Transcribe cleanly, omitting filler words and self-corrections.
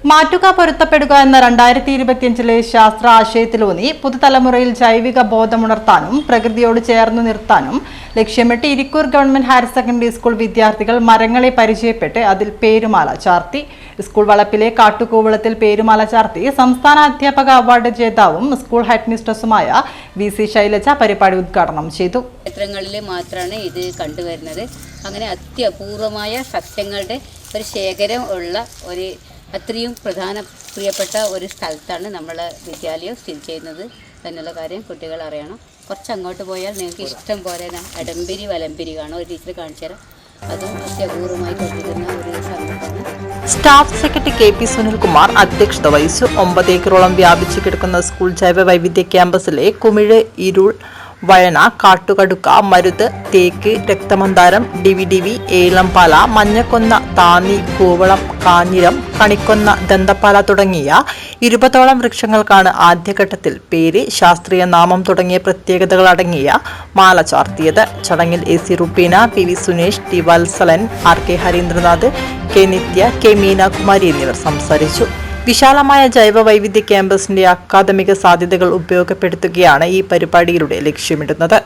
മാറ്റുക പൊരുത്തപ്പെടുക എന്ന 2025 ശാസ്ത്ര ആശയത്തിലൂന്നി പുതുതലമുറയിൽ ജൈവിക ബോധമുണർത്താനും പ്രകൃതിയോട് ചേർന്നു നിർത്താനും ലക്ഷ്യമിട്ട് Irikkur government higher secondary school വിദ്യാർത്ഥികൾ മരങ്ങളെ പരിചയപ്പെട്ട് അതിൽ പേരുമാല ചാർത്തി. സ്കൂൾ വളപ്പിലെ കാട്ടുകൂവളത്തിൽ പേരുമാല ചാർത്തി സംസ്ഥാന അധ്യാപക അവാർഡ് ജേതാവും സ്കൂൾ ഹെഡ് മിസ്ട്രസുമായ VC ശൈലജ പരിപാടി ഉദ്ഘാടനം ചെയ്തു. ക്ഷേത്രങ്ങളിൽ മാത്രമാണ് ഇത് കണ്ടുവരുന്നത്. അങ്ങനെ അത്യപൂർവമായ സത്യങ്ങളുടെ ഒരു ശേഖരം ഉള്ള ഒരു അത്രയും പ്രിയപ്പെട്ട ഒരു സ്ഥലത്താണ് നമ്മളെ വിദ്യാലയം സ്ഥിതി ചെയ്യുന്നത് എന്നുള്ള കാര്യം കുട്ടികൾ അറിയണം. കുറച്ച് അങ്ങോട്ട് പോയാൽ നിങ്ങൾക്ക് ഇഷ്ടം പോലെ അടമ്പിരി വലമ്പിരി കാണും. ഒരു ടീച്ചർ കാണിച്ചു തരാം. അതും അത്യപൂർവമായി കൊണ്ടിരുന്ന ഒരു സംഭവമാണ്. സ്റ്റാഫ് സെക്രട്ടറി KP സുനിൽകുമാർ അധ്യക്ഷത വഹിച്ചു. 9 ഏക്കറോളം വ്യാപിച്ചു കിടക്കുന്ന സ്കൂൾ ജൈവ വൈവിധ്യ ക്യാമ്പസിലെ കുമിഴ്, ഇരുൾ, വഴന, കാട്ടുകടുക്ക, മരുത്, തേക്ക്, രക്തമന്ദാരം, ഡിവി, ഏലംപാല, മഞ്ഞക്കൊന്ന, താന്നി, കൂവളം, കാഞ്ഞിരം, കണിക്കൊന്ന, ദന്തപ്പാല തുടങ്ങിയ 20ഓളം വൃക്ഷങ്ങൾക്കാണ് ആദ്യഘട്ടത്തിൽ പേര്, ശാസ്ത്രീയ നാമം തുടങ്ങിയ പ്രത്യേകതകൾ അടങ്ങിയ മാല ചാർത്തിയത്. ചടങ്ങിൽ AC റുപ്പീന, PV Sunesh, T Valsalan, RK Harindranath, K നിത്യ, K മീനാകുമാരി എന്നിവർ സംസാരിച്ചു. വിശാലമായ ജൈവ വൈവിധ്യ ക്യാമ്പസിന്റെ അക്കാദമിക സാധ്യതകൾ ഉപയോഗപ്പെടുത്തുകയാണ് ഈ പരിപാടിയിലൂടെ ലക്ഷ്യമിടുന്നത്.